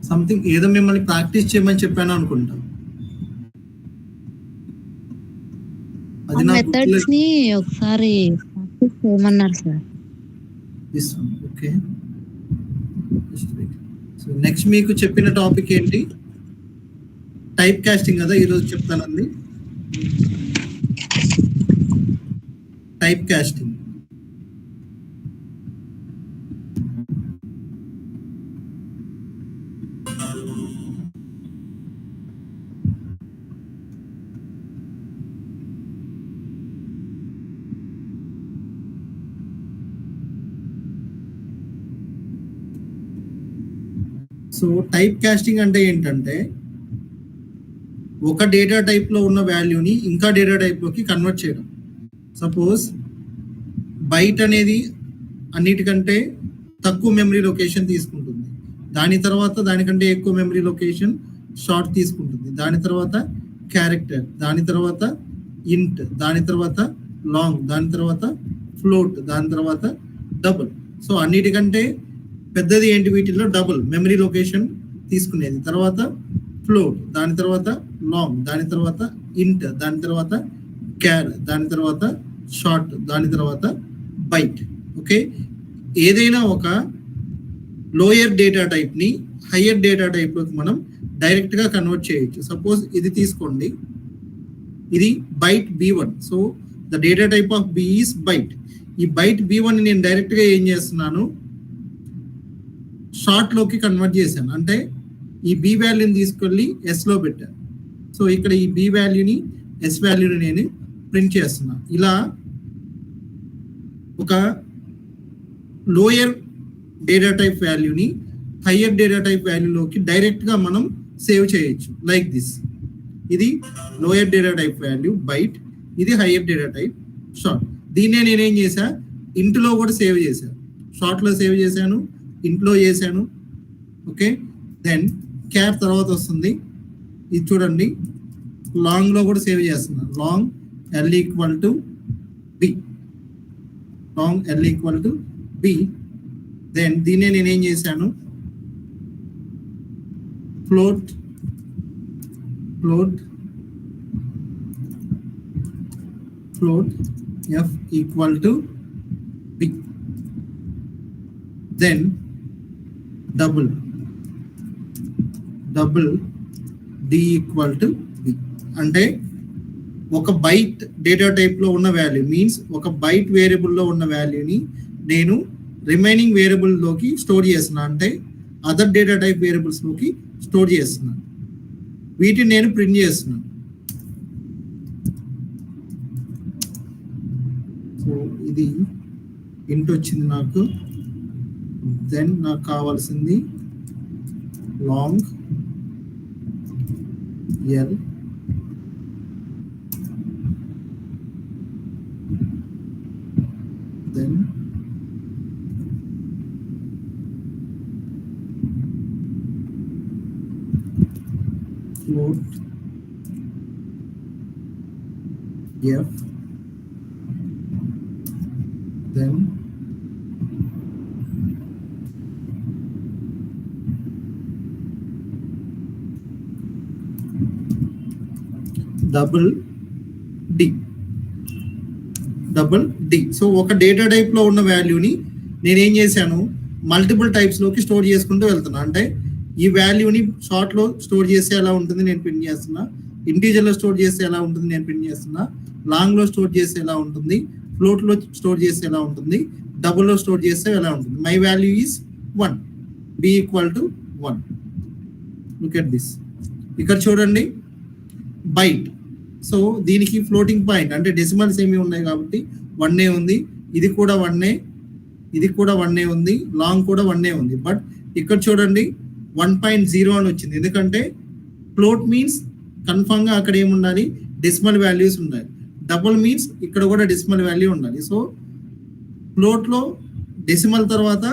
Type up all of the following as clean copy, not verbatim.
Something ఏదో మిమ్మల్ని practice చేయమని చెప్పాను అనుకుంటా. అది నా మెథడ్స్ ని ఒకసారి ప్రాక్టీస్ చేయమన్నారు sir. This one okay. So next మీకు చెప్పిన టాపిక్ ఏంటి? టైప్ కాస్టింగ్ కదా ఈరోజు చెప్తానండి. Type casting. So type casting అంటే ఏంటంటే ఒక డేటా టైప్లో ఉన్న వాల్యూని ఇంకా డేటా టైప్లోకి కన్వర్ట్ చేయడం. సపోజ్ బైట్ అనేది అన్నిటికంటే తక్కువ మెమరీ లొకేషన్ తీసుకుంటుంది, దాని తర్వాత దానికంటే ఎక్కువ మెమరీ లొకేషన్ షార్ట్ తీసుకుంటుంది, దాని తర్వాత క్యారెక్టర్, దాని తర్వాత ఇంట్, దాని తర్వాత లాంగ్, దాని తర్వాత ఫ్లోట్, దాని తర్వాత డబుల్. సో అన్నిటికంటే పెద్దది ఏంటి వీటిల్లో? డబుల్ మెమరీ లొకేషన్ తీసుకునేది, తర్వాత ఫ్లోట్, దాని తర్వాత లాంగ్, దాని తర్వాత ఇంట్, దాని తర్వాత క్యార్, దాని తర్వాత షార్ట్, దాని తర్వాత బైట్. ఓకే, ఏదైనా ఒక లోయర్ డేటా టైప్ని హయ్యర్ డేటా టైప్లోకి మనం డైరెక్ట్గా కన్వర్ట్ చేయొచ్చు. సపోజ్ ఇది తీసుకోండి, ఇది byte B1. So the data type of B is byte. ఈ బైట్ B1 నేను డైరెక్ట్గా ఏం చేస్తున్నాను? షార్ట్లోకి కన్వర్ట్ చేశాను. అంటే ఈ B వాల్యూని తీసుకెళ్ళి Sలో పెట్టాను. సో ఇక్కడ ఈ B వాల్యూని S వాల్యూని నేను ప్రింట్ చేస్తున్నాను. ఇలా ఒక లోయర్ డేటా టైప్ వాల్యూని హయ్యర్ డేటా టైప్ వాల్యూలోకి డైరెక్ట్గా మనం సేవ్ చేయొచ్చు. Like this. ఇది lower data type value byte, ఇది హయ్యర్ డేటా టైప్ షార్ట్. దీన్నే నేనేం చేశా? ఇంట్లో కూడా సేవ్ చేశాను, షార్ట్లో సేవ్ చేశాను, ఇంట్లో చేశాను. ఓకే, దెన్ క్యార్ తర్వాత వస్తుంది. ఇది చూడండి, లాంగ్లో కూడా సేవ్ చేస్తున్నాను. Long L equal to B, long L equal to B. Then దీన్నే నేనేం చేశాను? Float F equal to B. Then double D equal to B. అంటే ఒక బైట్ డేటా టైప్లో ఉన్న వాల్యూ మీన్స్ ఒక బైట్ వేరియబుల్లో ఉన్న వాల్యూని నేను రిమైనింగ్ వేరియబుల్లోకి స్టోర్ చేస్తున్నాను, అంటే అదర్ డేటా టైప్ వేరియబుల్స్లోకి స్టోర్ చేస్తున్నాను. వీటిని నేను ప్రింట్ చేస్తున్నాను. సో ఇది ఇంట్ వచ్చింది నాకు. దెన్ నాకు కావాల్సింది long L, then float F, then double D. So ఒక డేటా టైప్లో ఉన్న వాల్యూని నేనేం చేశాను? మల్టిపుల్ టైప్స్లోకి స్టోర్ చేసుకుంటూ వెళ్తున్నా. అంటే ఈ వాల్యూని షార్ట్లో స్టోర్ చేస్తే ఎలా ఉంటుంది నేను ప్రింట్ చేస్తున్నా, ఇంటీజర్లో స్టోర్ చేస్తే ఎలా ఉంటుంది నేను ప్రింట్ చేస్తున్నా, లాంగ్లో స్టోర్ చేస్తే ఎలా ఉంటుంది, ఫ్లోట్లో స్టోర్ చేస్తే ఎలా ఉంటుంది, డబుల్లో స్టోర్ చేస్తే ఎలా ఉంటుంది. My value is 1, B equal to 1. Look at this. ఇక్కడ చూడండి, బైట్. సో దీనికి ఫ్లోటింగ్ పాయింట్ అంటే డెసిమల్స్ ఏమి ఉన్నాయి కాబట్టి 1 ఉంది, ఇది కూడా 1, ఇది కూడా 1 ఉంది, లాంగ్ కూడా 1 ఉంది. బట్ ఇక్కడ చూడండి 1.0 అని వచ్చింది. ఎందుకంటే ఫ్లోట్ మీన్స్ కన్ఫర్మ్గా అక్కడ ఏముండాలి? డెసిమల్ వాల్యూస్ ఉండాలి. డబుల్ మీన్స్ ఇక్కడ కూడా డెసిమల్ వాల్యూ ఉండాలి. సో ఫ్లోట్లో డెసిమల్ తర్వాత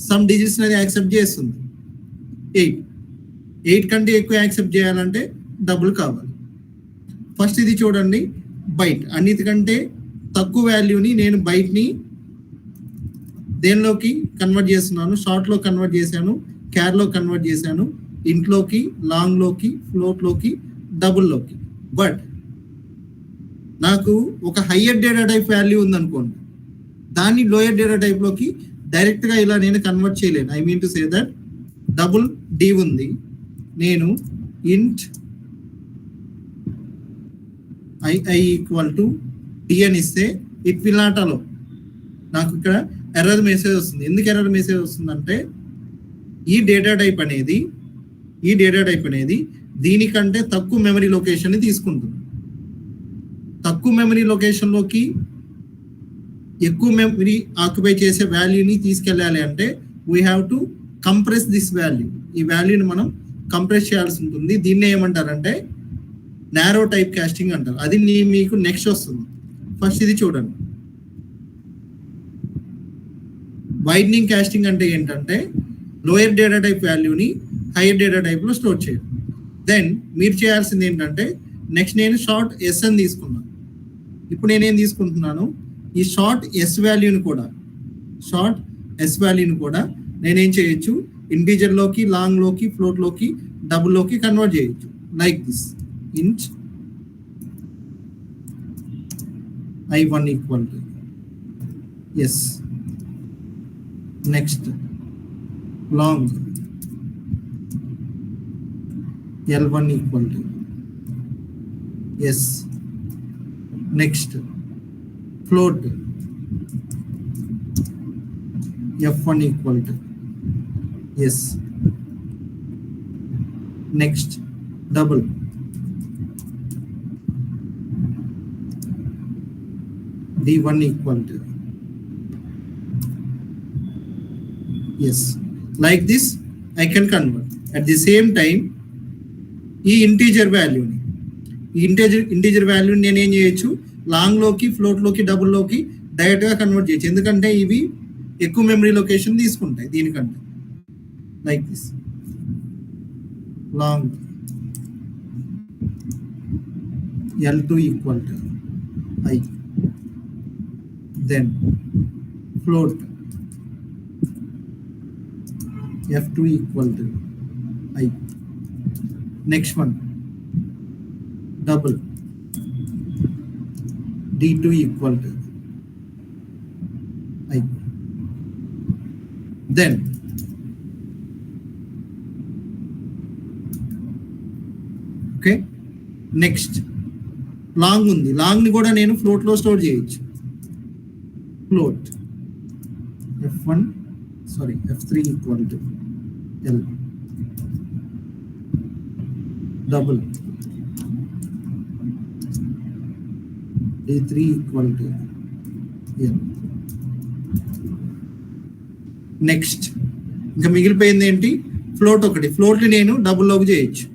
సమ్ డిజిట్స్ అనేది యాక్సెప్ట్ చేస్తుంది. 8 కంటే ఎక్కువ యాక్సెప్ట్ చేయాలంటే డబుల్ కావాలి. ఫస్ట్ ఇది చూడండి, బైట్. అన్నిటికంటే తక్కువ వాల్యూని నేను బైట్ని దేనిలోకి కన్వర్ట్ చేస్తున్నాను? షార్ట్లో కన్వర్ట్ చేశాను, క్యార్లో కన్వర్ట్ చేశాను, ఇంట్లోకి, లాంగ్లోకి, ఫ్లోట్లోకి, డబుల్లోకి. బట్ నాకు ఒక హయ్యర్ డేటా టైప్ వాల్యూ ఉందనుకోండి, దాన్ని లోయర్ డేటా టైప్లోకి డైరెక్ట్గా ఇలా నేను కన్వర్ట్ చేయలేను. I mean to say that double D ఉంది, నేను ఇంట్ ఐ ఈక్వల్ టు డి అని ఇస్తే ఇట్ విల్ నాట్ అలో. నాకు ఇక్కడ ఎర్రర్ మెసేజ్ వస్తుంది. ఎందుకు ఎర్రర్ మెసేజ్ వస్తుందంటే ఈ డేటా టైప్ అనేది దీనికంటే తక్కువ మెమరీ లొకేషన్ని తీసుకుంటుంది. తక్కువ మెమరీ లొకేషన్లోకి ఎక్కువ మెమరీ ఆక్యుపై చేసే వాల్యూని తీసుకెళ్ళాలి అంటే we have to compress this value. ఈ వాల్యూని మనం కంప్రెస్ చేయాల్సి ఉంటుంది. దీన్ని ఏమంటారంటే నారో టైప్ కాస్టింగ్ అంటారు. అది మీకు నెక్స్ట్ వస్తుంది. ఫస్ట్ ఇది చూడండి. వైడనింగ్ కాస్టింగ్ అంటే ఏంటంటే లోయర్ డేటా టైప్ వాల్యూని హైయర్ డేటా టైప్లో స్టోర్ చేయడం. దెన్ మీరు చేయాల్సింది ఏంటంటే నెక్స్ట్ నేను షార్ట్ ఎస్ అని తీసుకున్నాను. ఇప్పుడు నేనేం తీసుకుంటున్నాను, ఈ షార్ట్ ఎస్ వాల్యూని కూడా నేనేం చేయొచ్చు, ఇంటీజర్లోకి, లాంగ్లోకి, ఫ్లోట్లోకి, డబుల్లోకి కన్వర్ట్ చేయొచ్చు. Like this int i1 equal to yes, next long l1 equal to yes, next float f1 equal to yes, next double d1 equal to yes. Like this I can convert. At the same time ఈ integer వాల్యూని నేను ఏం చేయొచ్చు, లాంగ్లోకి, ఫ్లోట్లోకి, డబుల్లోకి డైరెక్ట్గా convert చేయొచ్చు. ఎందుకంటే ఇవి ఎక్కువ మెమరీ లొకేషన్ తీసుకుంటాయి దీనికంటే. Like this long l2 equal to I, then float f2 equal to I, next one double d2 equal to I, then okay, next long ఉంది, లాంగ్ని కూడా నేను ఫ్లోట్లో స్టోర్ చేయొచ్చు. Float f3 equal to l, double d3 equal to l. Next ఇంకా మిగిలిపోయింది ఏంటి, float ఒకటి. ఫ్లోట్ని నేను డబుల్లోకి చేయొచ్చు.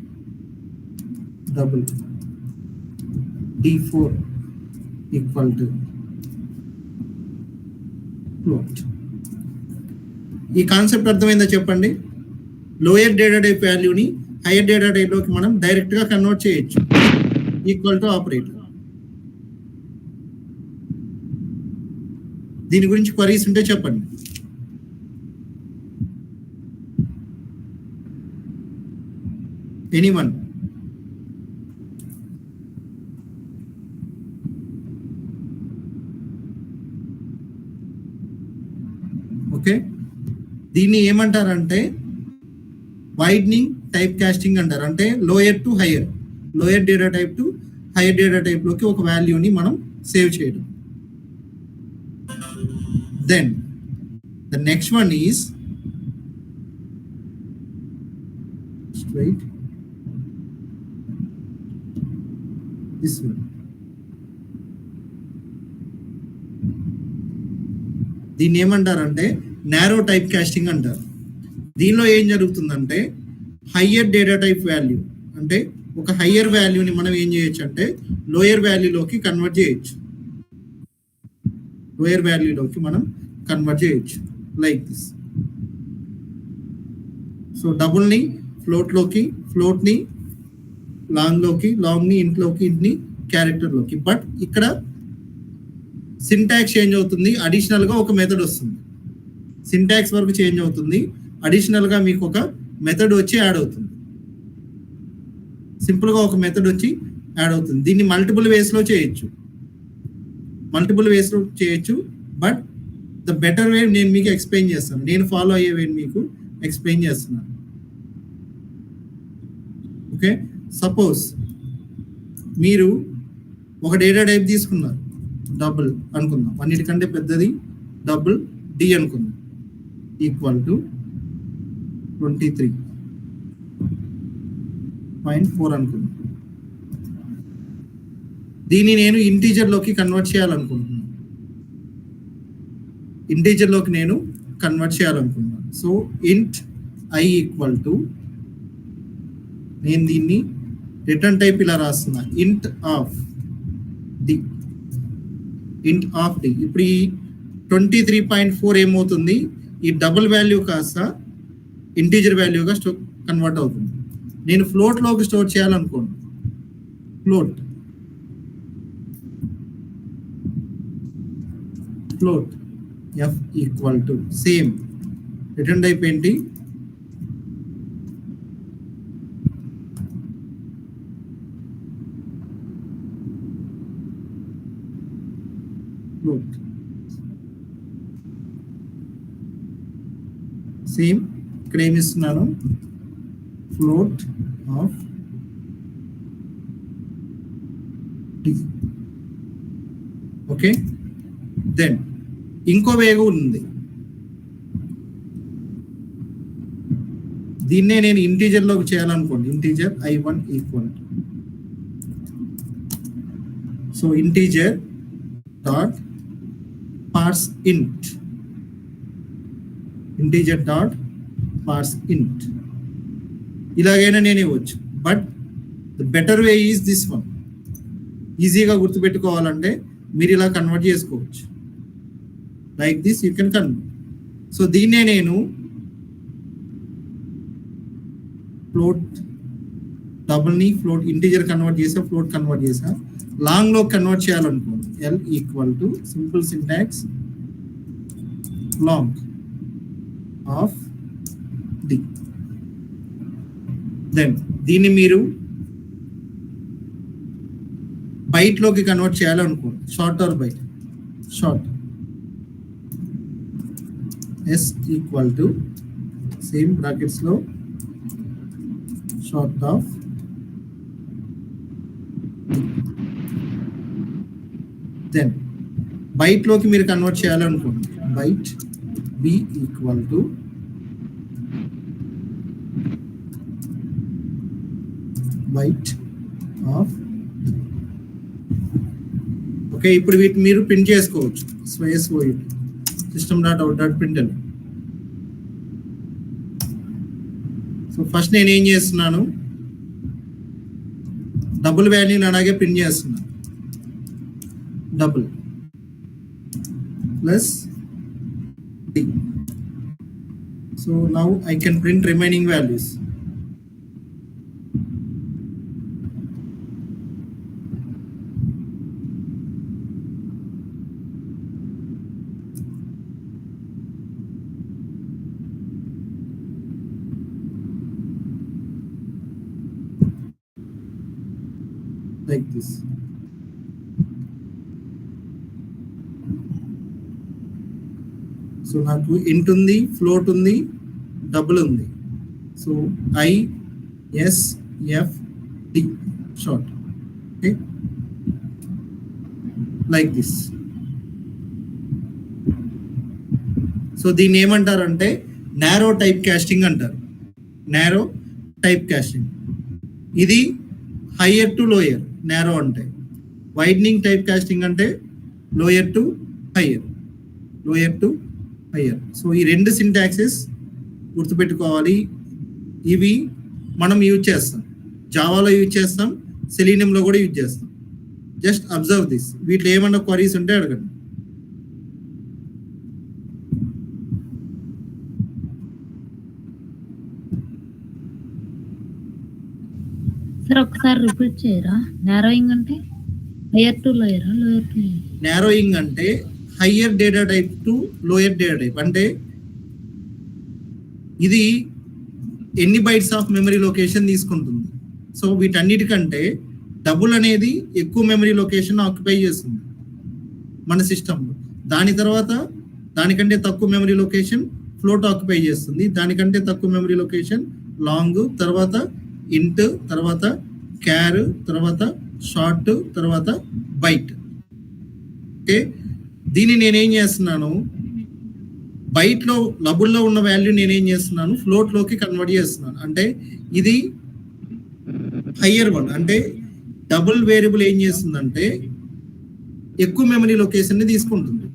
Double d4 equal to float. ఈ కాన్సెప్ట్ అర్థమైందా చెప్పండి? లోయర్ డేటా టైప్ వాల్యూని హైయర్ డేటా టైప్లోకి మనం డైరెక్ట్గా కన్వర్ట్ చేయొచ్చు. Equal to operator. దీని గురించి క్వరీస్ ఉంటే చెప్పండి. ఎనీవన్? ఓకే, దీన్ని ఏమంటారంటే వైడనింగ్ టైప్ కాస్టింగ్ అంటారు. అంటే lower to higher, lower data type to higher data టైప్లోకి ఒక వాల్యూని మనం సేవ్ చేయడం. Then the next one is straight this one. దీన్ని ఏమంటారంటే నారో టైప్ కాస్టింగ్ అంటారు. దీనిలో ఏం జరుగుతుందంటే హయ్యర్ డేటా టైప్ వాల్యూ అంటే ఒక హయ్యర్ వాల్యూని మనం ఏం చేయొచ్చు అంటే లోయర్ వాల్యూలోకి కన్వర్ట్ చేయొచ్చు. లోయర్ వాల్యూలోకి మనం కన్వర్ట్ చేయొచ్చు లైక్ దిస్. సో డబుల్ని ఫ్లోట్లోకి, ఫ్లోట్ని లాంగ్లోకి, లాంగ్ని ఇంట్లోకి, ఇంట్ని క్యారెక్టర్లోకి. బట్ ఇక్కడ సింటాక్స్ చేంజ్ అవుతుంది. అడిషనల్గా ఒక మెథడ్ వస్తుంది. సింటాక్స్ వరకు చేంజ్ అవుతుంది, అడిషనల్గా మీకు ఒక మెథడ్ వచ్చి యాడ్ అవుతుంది. సింపుల్గా ఒక మెథడ్ వచ్చి యాడ్ అవుతుంది. దీన్ని మల్టిపుల్ వేస్లో చేయొచ్చు, బట్ ద బెటర్ వే నేను మీకు ఎక్స్ప్లెయిన్ చేస్తాను. నేను ఫాలో అయ్యే వే మీకు ఎక్స్ప్లెయిన్ చేస్తున్నాను. ఓకే, సపోజ్ మీరు ఒక డేటా టైప్ తీసుకున్నారు, డబుల్ అనుకుందాం, అన్నిటికంటే పెద్దది డబుల్ డి అనుకుందాం, ఈక్వల్ టు 23.4 అనుకుందాం. దీన్ని నేను ఇంటీజర్లోకి కన్వర్ట్ చేయాలనుకుంటున్నాను. సో ఇంట్ ఐ ఈక్వల్ టు, నేను దీన్ని రిటర్న్ టైప్ ఇలా రాస్తున్నా, ఇంట్ ఆఫ్ డి. ఇప్పుడు ఈ 23.4 ఏమవుతుంది, ఈ డబుల్ వాల్యూ కాస్త ఇంటీజర్ వాల్యూగా కన్వర్ట్ అవుతుంది. నేను ఫ్లోట్లోకి స్టోర్ చేయాలనుకోండి, float F equal to same return type ఏంటి, ఫ్లోట్. సేమ్ ఇక్కడ ఏమి ఇస్తున్నాను, float of D. Okay, then ఇంకో వేగం ఉంది, దీన్నే నేను ఇంటీజర్లోకి చేయాలనుకోండి, integer i1 equal to, so integer dot parse int, ఇలాగైనా నేను ఇవ్వచ్చు, but the better way is this one. ఈజీగా గుర్తుపెట్టుకోవాలంటే మీరు ఇలా కన్వర్ట్ చేసుకోవచ్చు, like this you can convert. So దీన్నే నేను ఫ్లోట్ డబుల్ని ఫ్లోట్ ఇంటీజర్ కన్వర్ట్ చేసా, లాంగ్లో కన్వర్ట్ చేయాలనుకోండి, L equal to simple syntax long of D. Then దీన్ని మీరు బైట్లోకి కన్వర్ట్ చేయాలనుకోండి, short or byte, short S equal to same బ్రాకెట్స్లో షార్ట్ ఆఫ్. దెన్ బైట్లోకి మీరు కన్వర్ట్ చేయాలనుకోండి, byte B equal to byte of. Okay, ఇప్పుడు వీటిని మీరు ప్రింట్ చేసుకోవచ్చు, స్వయస్ఓయిట్ system.out.println. సో ఫస్ట్ నేను ఏం చేస్తున్నాను, డబుల్ వాల్యూని అలాగే ప్రింట్ చేస్తున్నాను, double plus D. So now I can print remaining values. Like this. So నాకు ఇంట్ ఉంది, ఫ్లోట్ ఉంది, డబుల్ ఉంది. So I S F D short. Okay, like this. So దీన్ని ఏమంటారంటే నారో టైప్ కాస్టింగ్ అంటారు. నారో టైప్ కాస్టింగ్ ఇది higher to lower. Narrow అంటే widening type casting అంటే లోయర్ టు హయ్యర్. సో ఈ రెండు సింటాక్సెస్ గుర్తుపెట్టుకోవాలి. ఇవి మనం యూజ్ చేస్తాం, జావాలో యూజ్ చేస్తాం, సెలీనియంలో కూడా యూజ్ చేస్తాం. Just observe this. వీటిలో ఏమన్నా క్వరీస్ ఉంటే అడగండి. సార్ ఒకసారి రిపీట్ చేయరా? నారోయింగ్ అంటే హైయర్ టు లోయరా, లోయర్ టు హైయర్? నారోయింగ్ అంటే higher data type to lower data type. అంటే ఇది ఎన్ని బైట్స్ ఆఫ్ మెమరీ లొకేషన్ తీసుకుంటుంది. సో వీటన్నిటికంటే డబుల్ అనేది ఎక్కువ మెమరీ లొకేషన్ ఆక్యుపై చేస్తుంది మన సిస్టంలో. దాని తర్వాత దానికంటే తక్కువ మెమరీ లొకేషన్ ఫ్లోట్ ఆక్యుపై చేస్తుంది, దానికంటే తక్కువ మెమరీ లొకేషన్ లాంగ్, తర్వాత ఇంట్, తర్వాత క్యార్, తర్వాత షార్ట్, తర్వాత బైట్. ఓకే, దీన్ని నేనేం చేస్తున్నాను, బైట్లో లబుల్లో ఉన్న వాల్యూ నేనేం చేస్తున్నాను ఫ్లోట్లోకి కన్వర్ట్ చేస్తున్నాను. అంటే ఇది హయ్యర్ వన్, అంటే డబుల్ వేరియబుల్ ఏం చేస్తుందంటే ఎక్కువ మెమరీ లొకేషన్ ని తీసుకుంటుంది.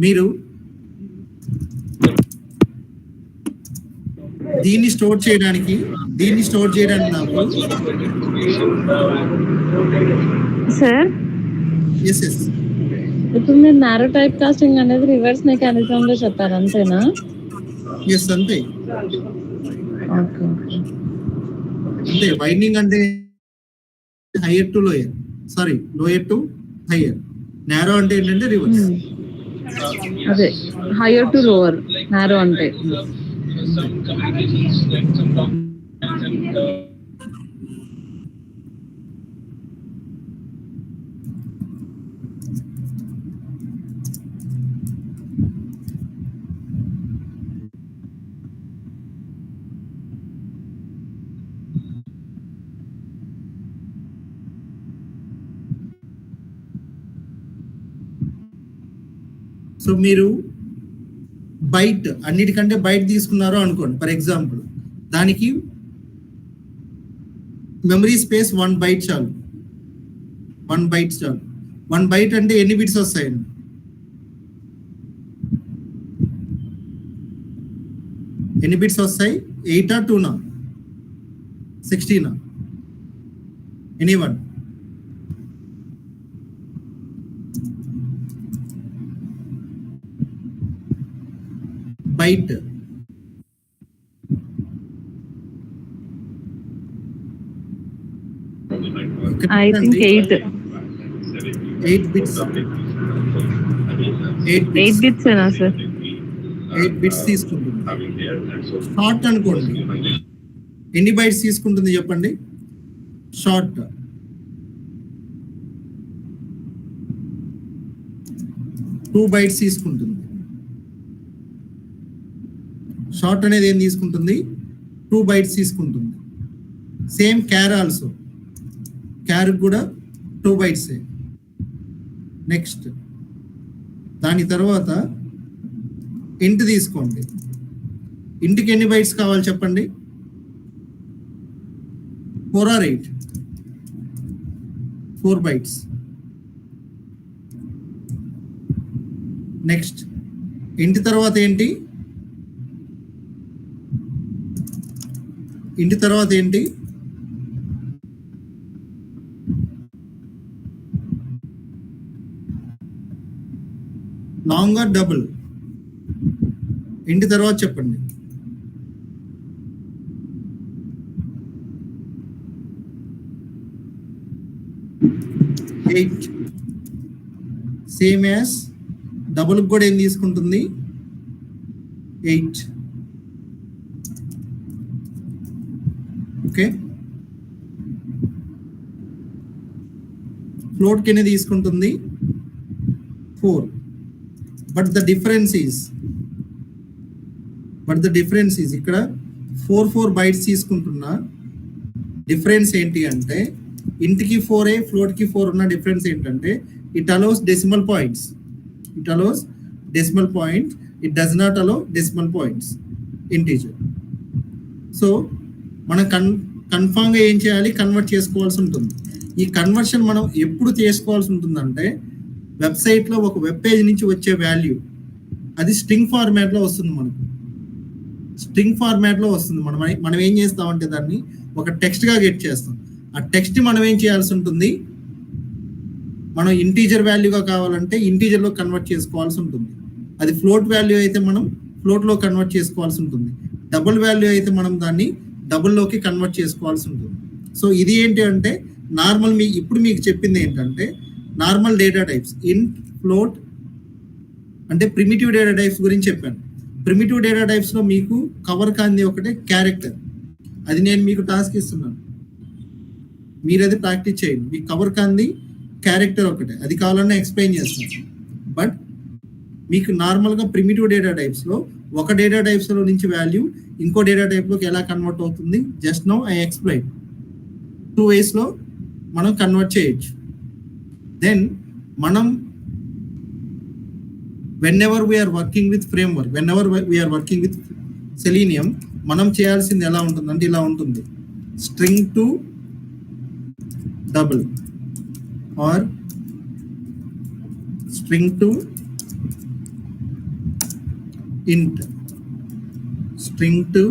మీరు దీన్ని స్టోర్ చేయడానికి నాకు సార్ ఎస్ ఎస్ ఇప్పుడు మీరు నారో టైప్ కాస్టింగ్ అనేది రివర్స్ మెకానిజం లో చెప్పారు, అంతేనా? ఎస్ అంతే. ఓకే అంటే వైండింగ్ అంటే higher to lower, sorry lower to hire. Narrow అంటే ఏంటంటే రివర్స్. అదే హైయర్ టు లోవర్, నారో అంటే. సో మీరు బైట్ అన్నిటికంటే బైట్ తీసుకున్నారు అనుకోండి, ఫర్ ఎగ్జాంపుల్ దానికి మెమరీ స్పేస్ 1 బైట్ చాలు. 1 బైట్ చాలు. 1 బైట్ అంటే ఎన్ని బిట్స్ వస్తాయండి? ఎన్ని బిట్స్ వస్తాయి? 8 2 16 anyone? Byte I think 8 bits. 8 bits ఏనా సార్? 8 బిట్స్ తీసుకుంటుంది. షార్ట్ అనుకోండి, ఎన్ని బైట్స్ తీసుకుంటుంది చెప్పండి? షార్ట్ 2 బైట్స్ తీసుకుంటుంది. షార్ట్ అనేది ఏం తీసుకుంటుంది? 2 బైట్స్ తీసుకుంటుంది. సేమ్ క్యార్ ఆల్సో, క్యార్ కూడా 2 బైట్సే. నెక్స్ట్ దాని తర్వాత ఇంట్ తీసుకోండి. ఇంటికి ఎన్ని బైట్స్ కావాలి చెప్పండి? 4 or 8? 4 బైట్స్. నెక్స్ట్ ఇంటి తర్వాత ఏంటి? ఇంటి తర్వాత ఏంటి? Long or double? ఇంటి తర్వాత చెప్పండి. ఎయిట్. సేమ్ యాజ్ డబుల్ కూడా ఏం తీసుకుంటుంది? 8. ఓకే, ఫ్లోట్ కి ఎన్ని తీసుకుంటుంది? 4. బట్ ద డిఫరెన్స్ ఈజ్ ఇక్కడ 4 బైట్స్ తీసుకుంటున్నా. డిఫరెన్స్ ఏంటి అంటే ఇంటికి 4 ఫ్లోట్ కి 4 ఉన్న డిఫరెన్స్ ఏంటంటే it allows decimal points. It does not allow decimal points integer. So మనం కన్ఫామ్గా ఏం చేయాలి? కన్వర్ట్ చేసుకోవాల్సి ఉంటుంది. ఈ కన్వర్షన్ మనం ఎప్పుడు చేసుకోవాల్సి ఉంటుందంటే వెబ్సైట్లో ఒక వెబ్ పేజ్ నుంచి వచ్చే వాల్యూ అది స్ట్రింగ్ ఫార్మాట్లో వస్తుంది. మనం ఏం చేస్తామంటే దాన్ని ఒక టెక్స్ట్గా గెట్ చేస్తాం. ఆ టెక్స్ట్ మనం ఏం చేయాల్సి ఉంటుంది? మనం ఇంటీజర్ వాల్యూగా కావాలంటే ఇంటీజర్లో కన్వర్ట్ చేసుకోవాల్సి ఉంటుంది. అది ఫ్లోట్ వాల్యూ అయితే మనం ఫ్లోట్లో కన్వర్ట్ చేసుకోవాల్సి ఉంటుంది. డబుల్ వాల్యూ అయితే మనం దాన్ని డబుల్లోకి కన్వర్ట్ చేసుకోవాల్సి ఉంటుంది. సో ఇది ఏంటి అంటే నార్మల్ ఇప్పుడు మీకు చెప్పింది ఏంటంటే నార్మల్ డేటా టైప్స్ ఇంట్, ఫ్లోట్ అంటే ప్రిమిటివ్ డేటా టైప్స్ గురించి చెప్పాను. ప్రిమిటివ్ డేటా టైప్స్లో మీకు కవర్ కాంది ఒకటే క్యారెక్టర్. అది నేను మీకు టాస్క్ ఇస్తున్నాను, మీరు అది ప్రాక్టీస్ చేయండి. మీకు కవర్ కాంది క్యారెక్టర్ ఒకటే, అది కావాలన్నా ఎక్స్ప్లెయిన్ చేస్తాను. బట్ మీకు నార్మల్గా ప్రిమిటివ్ డేటా టైప్స్లో ఒక డేటా టైప్స్లో నుంచి వాల్యూ ఇంకో డేటా టైప్లోకి ఎలా కన్వర్ట్ అవుతుంది, జస్ట్ నౌ ఐ ఎక్స్ప్లెయిన్. 2 waysలో మనం కన్వర్ట్ చేయొచ్చు. దెన్ మనం whenever we are working with framework, whenever we are working with Selenium, మనం చేయాల్సింది ఎలా ఉంటుందంటే ఇలా ఉంటుంది. String to double or string to int, string to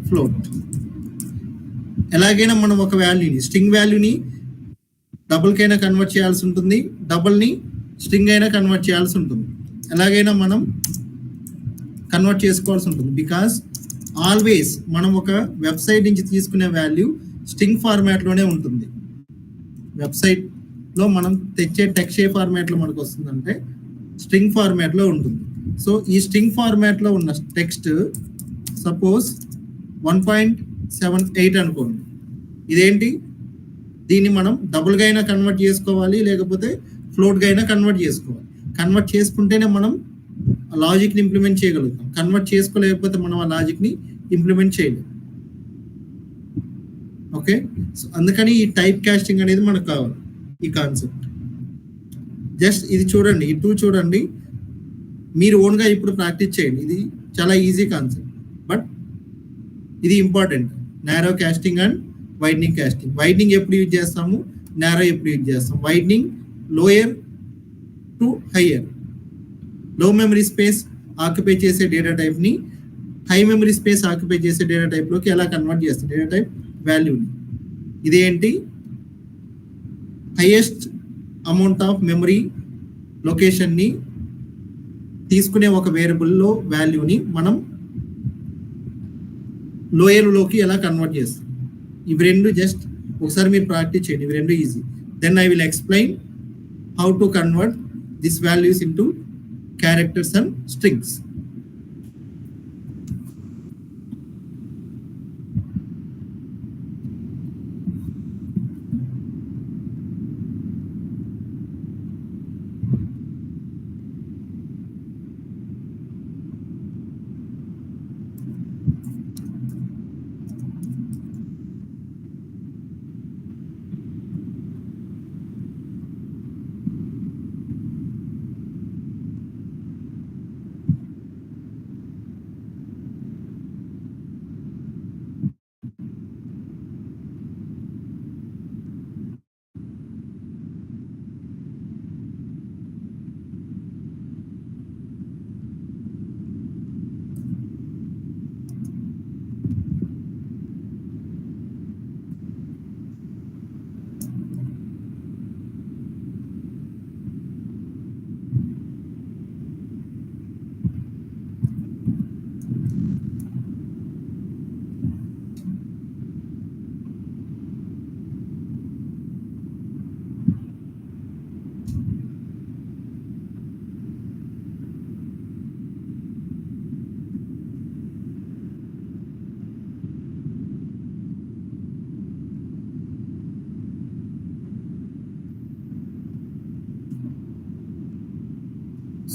float. ఎలాగైనా మనం ఒక వాల్యూని, స్ట్రింగ్ వాల్యూని డబుల్కైనా కన్వర్ట్ చేయాల్సి ఉంటుంది, డబుల్ని స్ట్రింగ్ అయినా కన్వర్ట్ చేయాల్సి ఉంటుంది. ఎలాగైనా మనం కన్వర్ట్ చేసుకోవాల్సి ఉంటుంది. బికాస్ ఆల్వేస్ మనం ఒక వెబ్సైట్ నుంచి తీసుకునే వాల్యూ స్ట్రింగ్ ఫార్మాట్లోనే ఉంటుంది. వెబ్సైట్లో మనం తెచ్చే టెక్స్ట్ ఏ ఫార్మాట్లో మనకు వస్తుందంటే స్ట్రింగ్ ఫార్మాట్లో ఉంటుంది. సో ఈ స్ట్రింగ్ ఫార్మాట్లో ఉన్న టెక్స్ట్ సపోజ్ 1.78 అనుకోండి. ఇదేంటి, దీన్ని మనం డబుల్గా అయినా కన్వర్ట్ చేసుకోవాలి, లేకపోతే ఫ్లోట్గా అయినా కన్వర్ట్ చేసుకోవాలి. కన్వర్ట్ చేసుకుంటేనే మనం లాజిక్ని ఇంప్లిమెంట్ చేయగలుగుతాం. కన్వర్ట్ చేసుకోలేకపోతే మనం ఆ లాజిక్ని ఇంప్లిమెంట్ చేయలేం. ఓకే, సో అందుకని ఈ టైప్ కాస్టింగ్ అనేది మనకు కావాలి, ఈ కాన్సెప్ట్. జస్ట్ ఇది చూడండి, ఈ 2 చూడండి, మీరు ఓన్గా ఇప్పుడు ప్రాక్టీస్ చేయండి. ఇది చాలా ఈజీ కాన్సెప్ట్, బట్ ఇది important. Narrow casting and widening casting. Widening ఎప్పుడు యూజ్ చేస్తాము, నారో ఎప్పుడు యూజ్ చేస్తాం. Widening lower to higher, low memory space occupy చేసే డేటా టైప్ని హై మెమరీ స్పేస్ ఆక్యుపై చేసే డేటా టైప్లోకి ఎలా కన్వర్ట్ చేస్తాం డేటా టైప్ వాల్యూని. ఇదేంటి, హైయెస్ట్ అమౌంట్ ఆఫ్ మెమరీ లొకేషన్ని తీసుకునే ఒక వేరియబుల్లో వాల్యూని మనం లోయర్లోకి ఎలా కన్వర్ట్ చేస్తాం. ఇవి రెండు జస్ట్ ఒకసారి మీరు ప్రాక్టీస్ చేయండి, ఇవి రెండు easy. Then I will explain how to convert this values into characters and strings.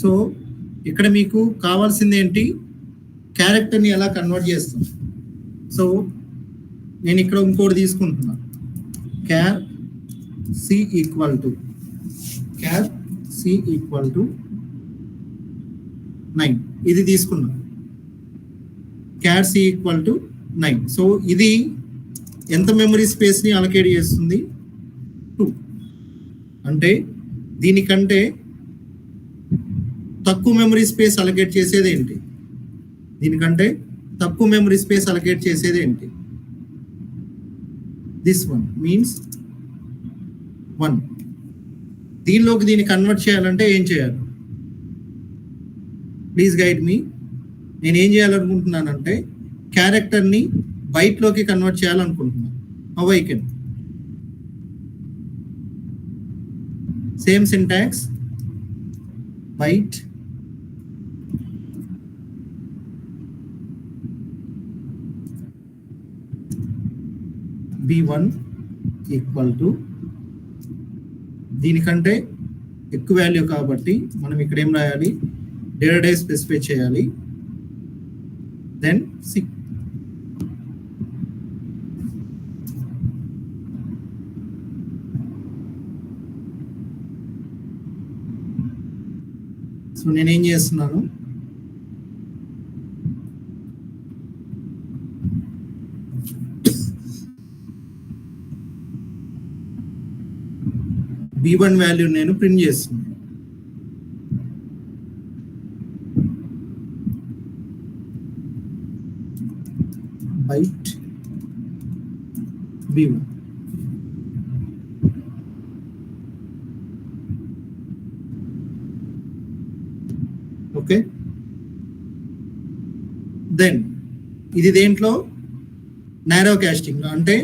So ఇక్కడ మీకు కావాల్సింది ఏంటి, క్యారెక్టర్ని ఎలా కన్వర్ట్ చేస్తాం. సో నేను ఇక్కడ ఇంకోటి తీసుకుంటున్నా, క్యార్ సి ఈక్వల్ టు 9 ఇది తీసుకున్నా. క్యార్ సి ఈక్వల్ టు 9. సో ఇది ఎంత మెమరీ స్పేస్ని అలొకేట్ చేస్తుంది, 2. అంటే దీనికంటే తక్కువ మెమరీ స్పేస్ అలొకేట్ చేసేది ఏంటి, దీనికంటే తక్కువ మెమరీ స్పేస్ అలొకేట్ చేసేది ఏంటి, దిస్ వన్ మీన్స్ 1. దీనిలోకి దీన్ని కన్వర్ట్ చేయాలంటే ఏం చేయాలి, ప్లీజ్ గైడ్ మీ. నేను ఏం చేయాలనుకుంటున్నానంటే క్యారెక్టర్ని బైట్లోకి కన్వర్ట్ చేయాలనుకుంటున్నాను. How I can same syntax byte b1 equal to దీనికంటే ఎక్కువ వాల్యూ కాబట్టి మనం ఇక్కడ ఏం రాయాలి, డేటా టైప్ స్పెసిఫై చేయాలి, దెన్ సి. సో నేనేం చేస్తున్నాను, b1 వాల్యూ నేను ప్రింట్ చేస్తున్నాను. Byte b1. ఓకే, దెన్ ఇది దేంట్లో నారో కాస్టింగ్ అంటే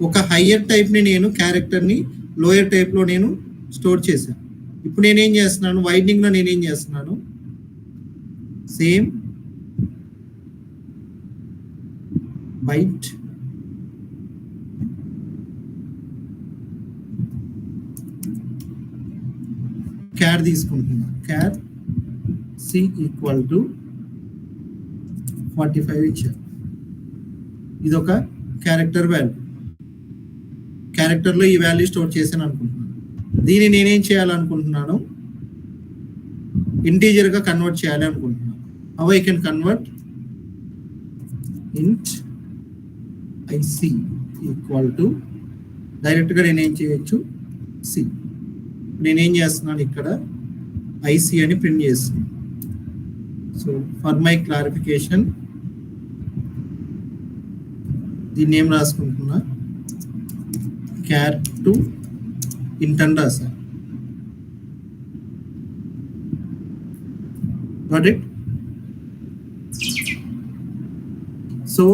ఒక హయ్యర్ టైప్ని నేను క్యారెక్టర్ని లోయర్ టైప్లో నేను స్టోర్ చేశాను. ఇప్పుడు నేనేం చేస్తున్నాను, వైడనింగ్లో నేనేం చేస్తున్నాను, సేమ్ బైట్ క్యార్ తీసుకుంటున్నా, క్యార్ సి ఈక్వల్ టు 45 ఇచ్చారు. ఇది ఒక క్యారెక్టర్ వాల్యూ, క్యారెక్టర్లో ఈ వాల్యూ స్టోర్ చేశాను అనుకుంటున్నాను. దీన్ని నేనేం చేయాలనుకుంటున్నాను, ఇంటీజర్గా కన్వర్ట్ చేయాలి అనుకుంటున్నాను. హౌ ఐ కెన్ కన్వర్ట్, ఇంట్ ఐసి ఈక్వల్ టు డైరెక్ట్గా నేనేం చేయొచ్చు, సి. నేనేం చేస్తున్నాను, ఇక్కడ ఐసి అని ప్రింట్ చేస్తున్నాను. సో ఫర్ మై క్లారిఫికేషన్ దీన్ని ఏం రాసుకుంటున్నా, క్యార్ టు ఇంట్ అని రాశాను. Got it? సో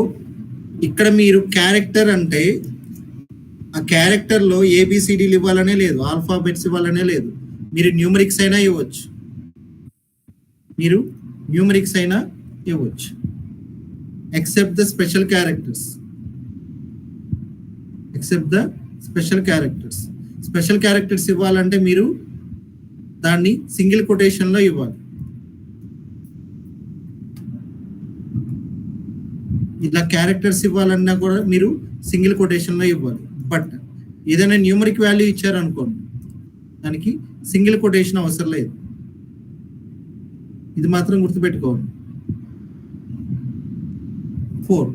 ఇక్కడ మీరు క్యారెక్టర్ అంటే ఆ క్యారెక్టర్లో ఏబిసిడీలు ఇవ్వాలనే లేదు, ఆల్ఫాబెట్స్ ఇవ్వాలనే లేదు. మీరు న్యూమరిక్స్ అయినా ఇవ్వచ్చు, మీరు న్యూమరిక్స్ అయినా ఇవ్వచ్చు, except the special characters. Except the special characters. Special characters ఇవ్వాలంటే మీరు దాన్ని సింగిల్ కొటేషన్లో ఇవ్వాలి. ఇలా క్యారెక్టర్స్ ఇవ్వాలన్నా కూడా మీరు సింగిల్ కొటేషన్లో ఇవ్వాలి. బట్ ఏదైనా న్యూమరిక్ వాల్యూ ఇచ్చారనుకోండి, దానికి సింగిల్ కొటేషన్ అవసరం లేదు. ఇది మాత్రం గుర్తుపెట్టుకోవాలి. 4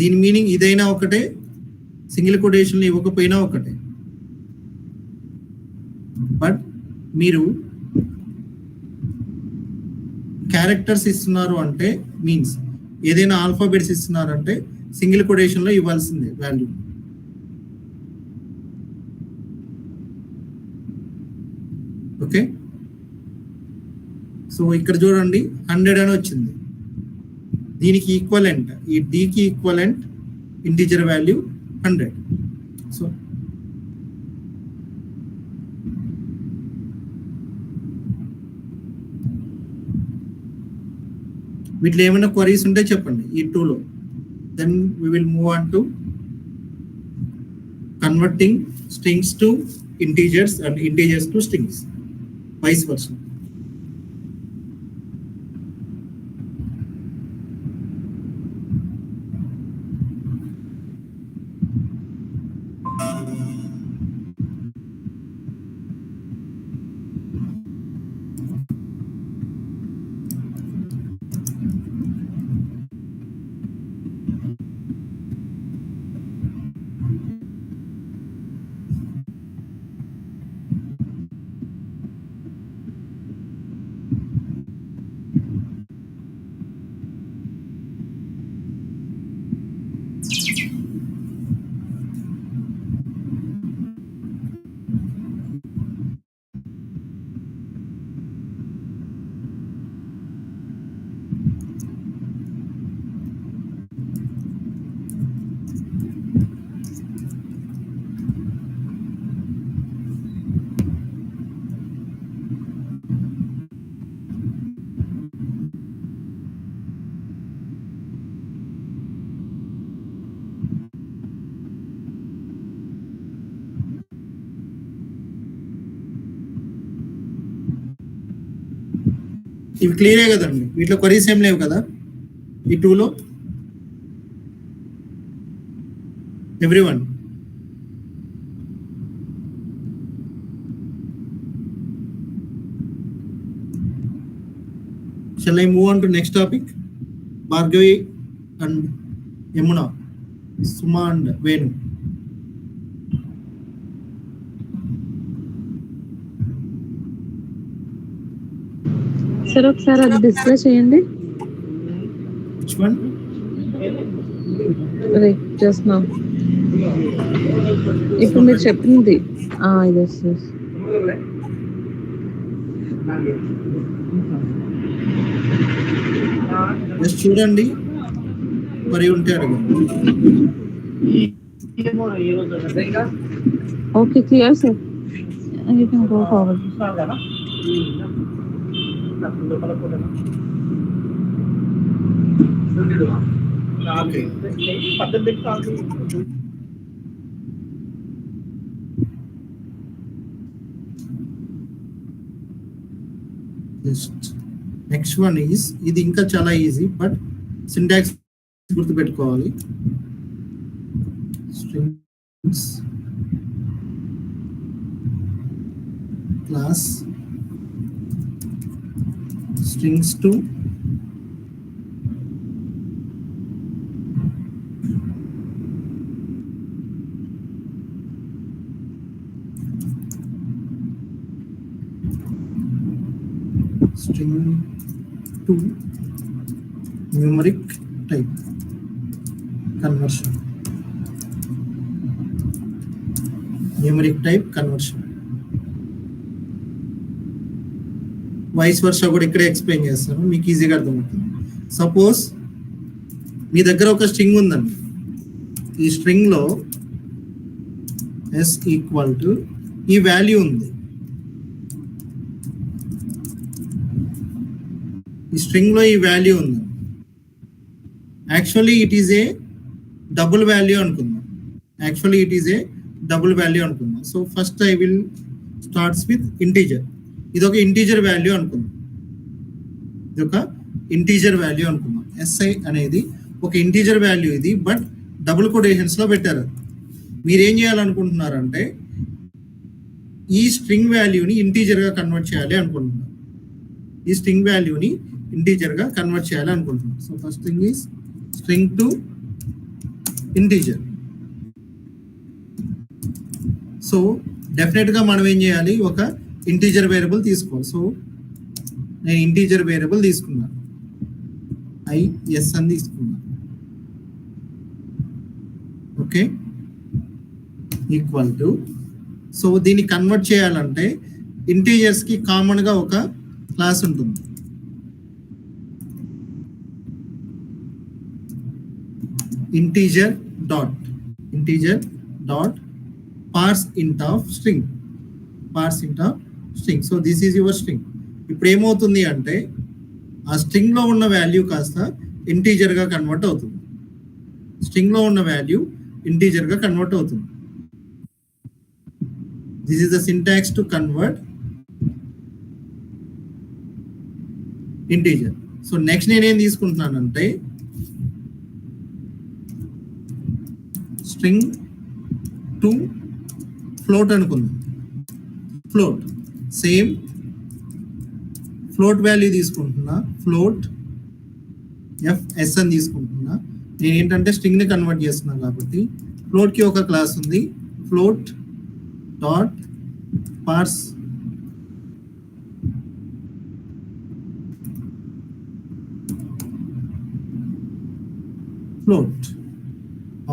దీని మీనింగ్ ఇదైనా ఒకటే, సింగిల్ కొటేషన్లు ఇవ్వకపోయినా ఒకటే. బట్ మీరు క్యారెక్టర్స్ ఇస్తున్నారు అంటే మీన్స్ ఏదైనా ఆల్ఫాబెట్స్ ఇస్తున్నారంటే సింగిల్ కొటేషన్లో ఇవ్వాల్సిందే వాల్యూ. ఓకే, సో ఇక్కడ చూడండి 100 అని వచ్చింది. దీనికి ఈక్వలెంట్, ఈ డీకి ఈక్వలెంట్ ఇంటిజర్ వాల్యూ 100. సో వీటిలో ఏమైనా క్వరీస్ ఉంటే చెప్పండి ఈ టూలో. Then we will move on to converting strings to integers and integers to strings, vice versa. ఇవి క్లియరే కదండి, వీటిలో క్వరీస్ ఏం లేవు కదా ఈ టూలో. Everyone shall I move on to next topic? Bhargavi and Yamuna, Suma and Venu. Sir ఒకసారి అది డిస్ప్లే చేయండి. Which one? జస్ట్ నా ఇప్పుడు మీరు చెప్పింది ఇదే సార్. జస్ట్ చూడండి, మరి ఉంటే అడగండి. Okay clear sir, you can go forward. Just next one is, ఇది ఇంకా చాలా ఈజీ బట్ సింటాక్స్ గుర్తుపెట్టుకోవాలి. Strings class strings to string to numeric type conversion. Numeric type conversion. Vice versa కూడా ఇక్కడే ఎక్స్ప్లెయిన్ చేస్తాను, మీకు ఈజీగా అర్థమవుతుంది. సపోజ్ మీ దగ్గర ఒక స్ట్రింగ్ ఉందండి, ఈ స్ట్రింగ్లో ఎస్ ఈక్వల్ టు ఈ వాల్యూ ఉంది. ఈ స్ట్రింగ్లో ఈ వాల్యూ ఉంది. Actually it is a double value అనుకుందాం. So first I will starts with integer. ఇది ఒక ఇంటీజర్ వాల్యూ అనుకుందాం. ఎస్ఐ అనేది ఒక ఇంటీజర్ వాల్యూ ఇది, బట్ డబుల్ కొటేషన్స్ లో పెట్టారు. మీరేం చేయాలనుకుంటున్నారంటే ఈ స్ట్రింగ్ వాల్యూని ఇంటీజర్ గా కన్వర్ట్ చేయాలి అనుకుంటున్నారు. So first thing is string to integer. So definite గా మనం ఏం చేయాలి, ఒక ఇంటీజర్ వేరియబుల్ తీసుకోవాలి. సో నేను ఇంటీజర్ వేరియబుల్ తీసుకున్నాను, ఐఎస్ అని తీసుకున్నాను. ఓకే, ఈక్వల్ టు, సో దీన్ని కన్వర్ట్ చేయాలంటే ఇంటీజర్స్ కి కామన్ గా ఒక క్లాస్ ఉంటుంది. Integer dot parse int of string. So this is your string. ఇప్పుడు ఏమవుతుంది అంటే ఆ స్ట్రింగ్ లో ఉన్న వాల్యూ కాస్త ఇంటీజర్ గా కన్వర్ట్ అవుతుంది. This is the syntax to convert integer. So next నేనేం తీసుకుంటున్నానంటే స్ట్రింగ్ టు ఫ్లోట్ అనుకుందాం. సేమ్ ఫ్లోట్ వాల్యూ తీసుకుంటున్నా, ఫ్లోట్ ఎఫ్ఎస్ అని తీసుకుంటున్నా. నేను ఏంటంటే స్ట్రింగ్ ని కన్వర్ట్ చేస్తున్నాను కాబట్టి ఫ్లోట్ కి ఒక క్లాస్ ఉంది, float dot parse float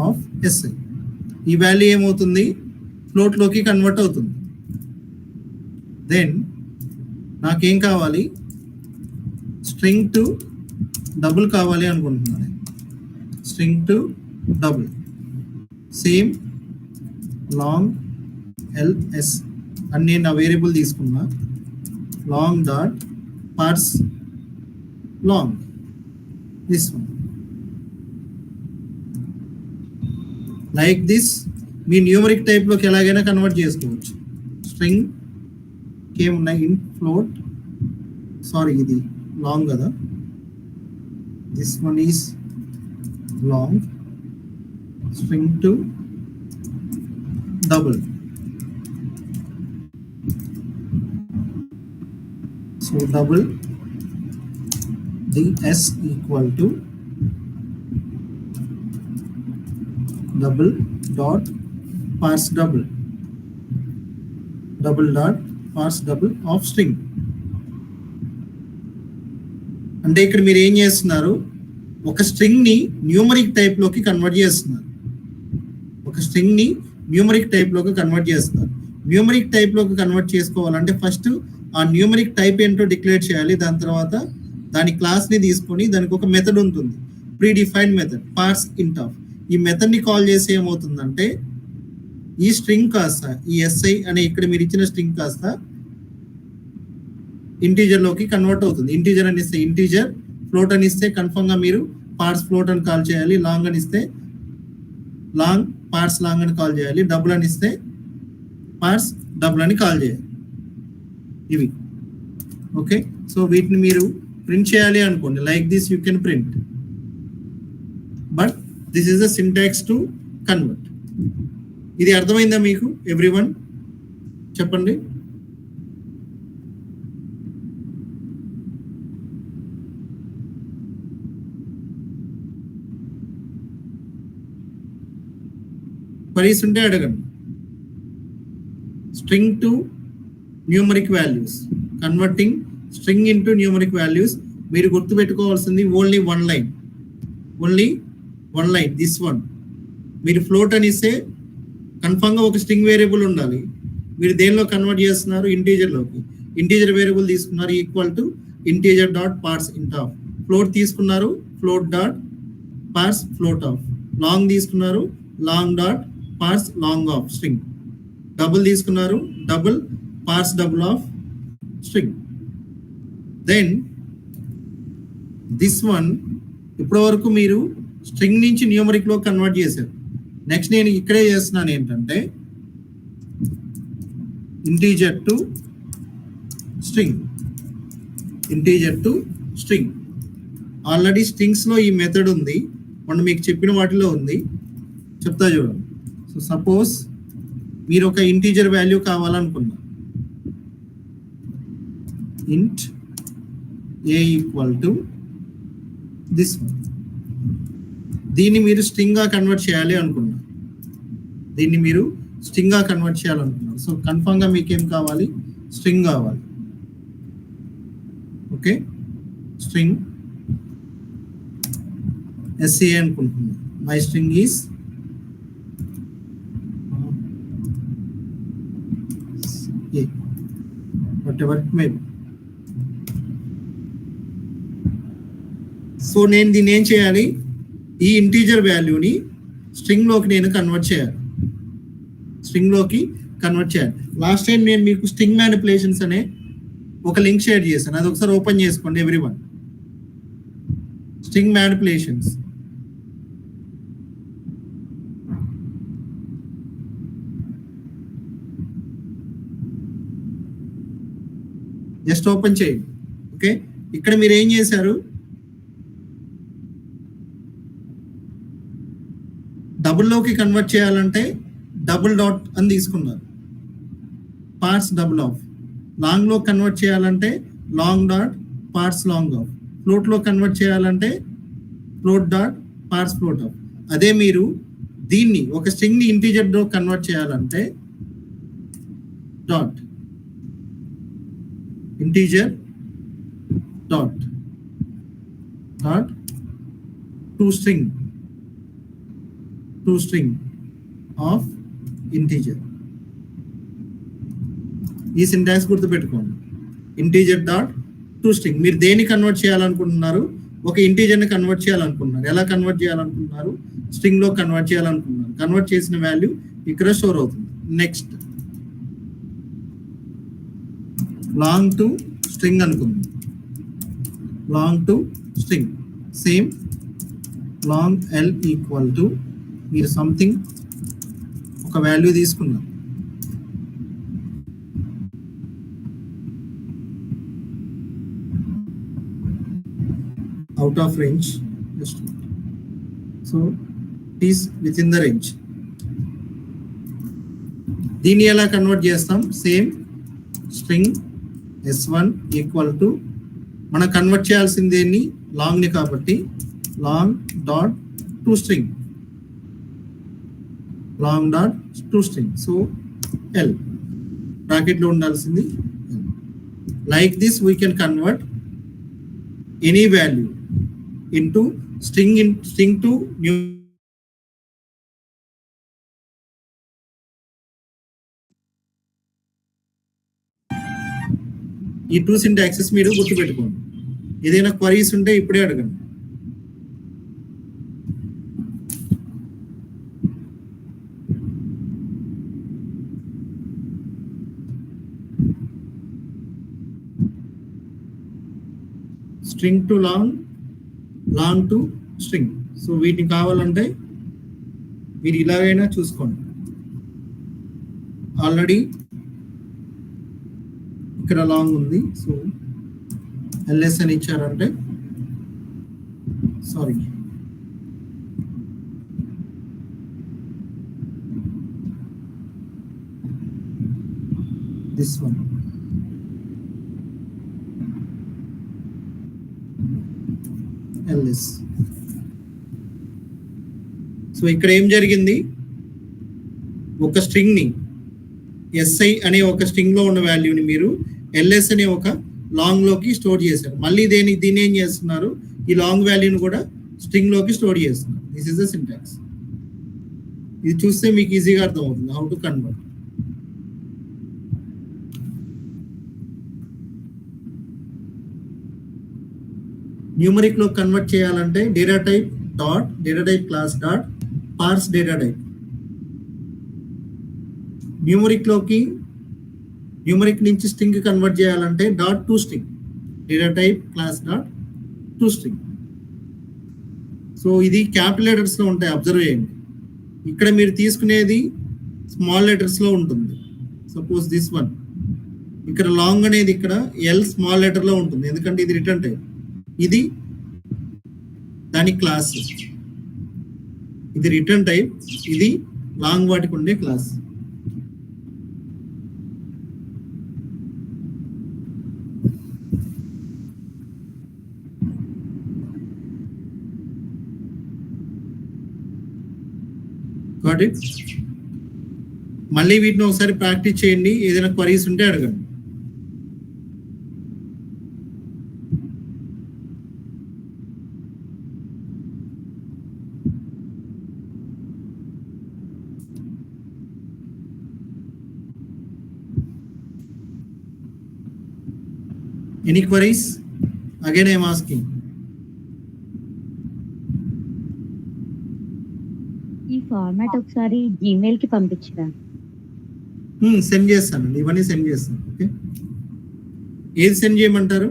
of SI. ఈ వాల్యూ ఏమవుతుంది, ఫ్లోట్ లోకి కన్వర్ట్ అవుతుంది. దెన్ నాకేం కావాలి, స్ట్రింగ్ టు డబుల్ కావాలి అనుకుంటున్నాను. String to double same long LS అని నేను నా వేరియబుల్ తీసుకున్నా. Long dot parse long, this one. Like this మీ న్యూమరిక్ టైప్లోకి ఎలాగైనా కన్వర్ట్ చేసుకోవచ్చు. స్ట్రింగ్ ఏమున్నాయి, ఇన్ ఫ్లోట్, సారీ ఇది లాంగ్ కదా, this one is long string to double. So double ds equal to double dot parse double dot parse double of string. అంటే ఇక్కడ మీరు ఏం చేస్తున్నారు, ఒక స్ట్రింగ్ ని న్యూమరిక్ టైప్ లోకి కన్వర్ట్ చేస్తున్నారు. ఒక స్ట్రింగ్ ని న్యూమరిక్ టైప్ లోకి కన్వర్ట్ చేస్తున్నారు. న్యూమరిక్ టైప్ లోకి కన్వర్ట్ చేసుకోవాలంటే ఫస్ట్ ఆ న్యూమరిక్ టైప్ ఏంటో డిక్లేర్ చేయాలి. దాని తర్వాత దాని క్లాస్ ని తీసుకొని దానికి ఒక మెథడ్ ఉంటుంది, pre defined method పార్స్ int of. ఈ మెథడ్ ని కాల్ చేసి ఏమవుతుందంటే ఈ స్ట్రింగ్ కాస్త ఈ ఎస్ఐ అనే ఇక్కడ మీరు ఇచ్చిన స్ట్రింగ్ కాస్త ఇంటీజర్ లోకి కన్వర్ట్ అవుతుంది. ఇంటీజర్ అని ఇస్తే ఇంటీజర్, ఫ్లోట్ అని ఇస్తే కన్ఫర్మ్ గా మీరు పార్స్ ఫ్లోట్ అని కాల్ చేయాలి. లాంగ్ అని ఇస్తే లాంగ్ పార్స్ లాంగ్ అని కాల్ చేయాలి. డబుల్ అని ఇస్తే పార్స్ డబుల్ అని కాల్ చేయాలి. ఇవి ఓకే. సో వీటిని మీరు ప్రింట్ చేయాలి అనుకోండి, like this you can print, but this is the syntax to convert. ఇది అర్థమైందా మీకు ఎవ్రీవన్? చెప్పండి. క్వరీస్ ఉంటే అడగండి. String to numeric values, converting string into numeric values. మీరు గుర్తుపెట్టుకోవాల్సింది only one line, only one line, this one. మీరు float అని ఇస్తే కన్ఫర్మ్గా ఒక స్ట్రింగ్ వేరియబుల్ ఉండాలి. మీరు దేనిలో కన్వర్ట్ చేస్తున్నారు, ఇంటీజర్లోకి. ఇంటీజర్ వేరియబుల్ తీసుకున్నారు, equal to integer dot parse int of. Float తీసుకున్నారు, float dot parse float of. Long తీసుకున్నారు, long dot parse long of string. Double తీసుకున్నారు, double parse double of string. Then this one ఇప్పటి వరకు మీరు string నుంచి numeric లో convert చేశారు. Next నేను ఇక్కడే చేస్తున్నాను ఏంటంటే integer to string, integer to string. Already strings లో ఈ మెథడ్ ఉంది, మనం మీకు చెప్పిన వాటిలో ఉంది, చెప్తా చూడండి. సో సపోజ్ మీరు ఒక ఇంటీజర్ వాల్యూ కావాలనుకున్నారు, int a equal to this one. దీన్ని మీరు స్ట్రింగ్ గా కన్వర్ట్ చేయాలి అనుకున్నారు, దీన్ని మీరు స్ట్రింగ్ గా కన్వర్ట్ చేయాలనుకున్నారు. సో కన్ఫర్మ్ గా మీకేం కావాలి, స్ట్రింగ్ కావాలి. ఓకే, స్ట్రింగ్ SCA అనుకుంటున్నాను. My string is whatever it may be. So నేను దీన్ని ఏం చేయాలి, ఈ ఇంటీజర్ వాల్యూని స్ట్రింగ్ లోకి నేను కన్వర్ట్ చేయాలి, స్ట్రింగ్ లోకి కన్వర్ట్ చేయాలి. లాస్ట్ టైం నేను మీకు స్ట్రింగ్ మ్యానిపులేషన్స్ అనే ఒక లింక్ షేర్ చేశాను, అది ఒకసారి ఓపెన్ చేసుకోండి everyone. String manipulations. Just open చేయండి. ఓకే, ఇక్కడ మీరు ఏం చేశారు, డబుల్లోకి కన్వర్ట్ చేయాలంటే డబుల్ డాట్ అని తీసుకున్నారు, పార్ట్స్ డబుల్ ఆఫ్. లాంగ్లో కన్వర్ట్ చేయాలంటే long dot parse long of. ఫ్లోట్లో కన్వర్ట్ చేయాలంటే float dot parse float of. అదే మీరు దీన్ని ఒక స్ట్రింగ్ని ఇంటీజర్లో కన్వర్ట్ చేయాలంటే dot integer dot dot to string of integer. ఈ సింటాక్స్ గుర్తుపెట్టుకోండి, ఇంటీజర్ డాట్ టు స్ట్రింగ్. మీరు దేన్ని కన్వర్ట్ చేయాలనుకుంటున్నారు, ఒక ఇంటీజర్ని కన్వర్ట్ చేయాలనుకుంటున్నారు. ఎలా కన్వర్ట్ చేయాలనుకుంటున్నారు, స్ట్రింగ్లో కన్వర్ట్ చేయాలనుకుంటున్నారు. కన్వర్ట్ చేసిన వాల్యూ ఇక్కడ స్టోర్ అవుతుంది. నెక్స్ట్ లాంగ్ టు స్ట్రింగ్ అనుకుందాం, long to string. Same long L equal to మీరు సంథింగ్ ఒక వాల్యూ తీసుకున్నారు, out of range. Just so it is within the range. దీన్ని ఎలా కన్వర్ట్ చేస్తాం? Same string s1 equal to మనం convert చేయాల్సింది దేన్ని? లాంగ్ని కాబట్టి long dot to string, long dot to string. So L బ్రాకెట్లో ఉండాల్సింది. Like this we can convert any value into string to new. ఈ టూ సింటాక్సెస్ మీరు గుర్తుపెట్టుకోండి. ఏదైనా క్వరీస్ ఉంటే ఇప్పుడే అడగండి. String to long, long to string. So వీటిని కావాలంటే మీరు ఇలాగైనా చూసుకోండి. ఆల్రెడీ ఇక్కడ లాంగ్ ఉంది, సో ఎల్ఎస్ అని ఇచ్చారంటే sorry this one. LS. So ఇక్కడ ఏం జరిగింది? ఒక స్ట్రింగ్ ని ఎస్ఐ అనే ఒక స్ట్రింగ్ లో ఉన్న వాల్యూని మీరు ఎల్ఎస్ అనే ఒక లాంగ్ లోకి స్టోర్ చేశారు. మళ్ళీ దీన్ని ఏం చేస్తున్నారు? ఈ లాంగ్ వాల్యూని కూడా స్ట్రింగ్ లోకి స్టోర్ చేస్తున్నారు. This is the syntax. ఇది చూస్తే మీకు ఈజీగా అర్థమవుతుంది హౌ టు కన్వర్ట్. న్యూమరిక్ లో కన్వర్ట్ చేయాలంటే data type dot data type class dot పార్స్ data type. Numeric నుంచి స్ట్రింగ్ కన్వర్ట్ చేయాలంటే dot to string, data type class dot to string. So ఇది క్యాపిటల్ లెటర్స్ లో ఉంటాయి, అబ్జర్వ్ చేయండి. ఇక్కడ మీరు తీసుకునేది స్మాల్ లెటర్స్ లో ఉంటుంది. సపోజ్ దిస్ వన్, ఇక్కడ లాంగ్ అనేది ఇక్కడ ఎల్ స్మాల్ లెటర్ లో ఉంటుంది, ఎందుకంటే ఇది రిటర్న్ టైప్. ఇది దాని క్లాస్, ఇది రిటర్న్ టైప్, ఇది లాంగ్ వాటికి ఉండే క్లాస్. Got it? మళ్ళీ వీటిని ఒకసారి ప్రాక్టీస్ చేయండి. ఏదైనా క్వరీస్ ఉంటే అడగండి. Any queries? Again, I am asking. ఈ ఫార్మాట్ ఒకసారి జీమెయిల్ కి పంపించరా? సెండ్ చేస్తాను, ఇవన్నీ సెండ్ చేస్తాను. ఓకే, ఏది సెండ్ చేయమంటారు?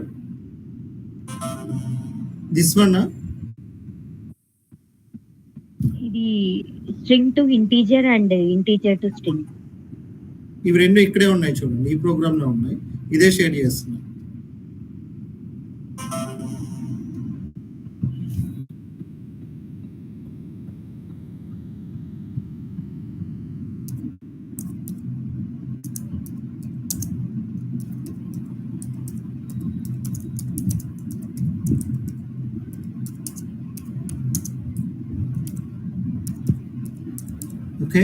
This one? ఇది string to integer and integer to string. ఇవి రెండు ఇక్కడే ఉన్నాయి చూడండి, ఈ ప్రోగ్రామ్ లో ఉన్నాయి. ఇదే షేర్ చేస్తున్నాను. ఓకే,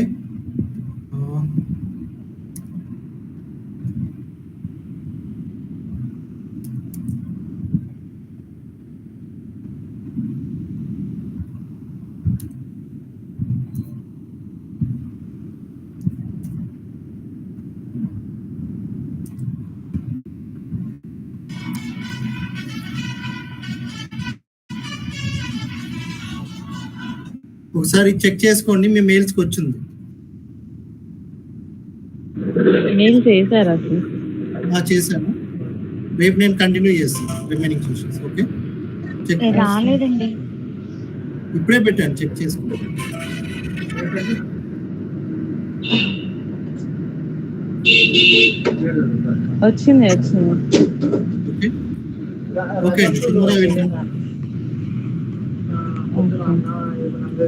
ఒకసారి చెక్ చేసుకోండి, మీ మెయిల్స్కి వచ్చింది. మెయిల్ చేశారా అసలు? చేశాను. రేపు నేను కంటిన్యూ చేస్తాను రిమైనింగ్ క్వశ్చన్స్. ఓకే, చెక్ రాలేదండి. ఇప్పుడే పెట్టాను, చెక్ చేసుకోండి. వచ్చింది. ఓకే ఓకే అండి, ఓకే.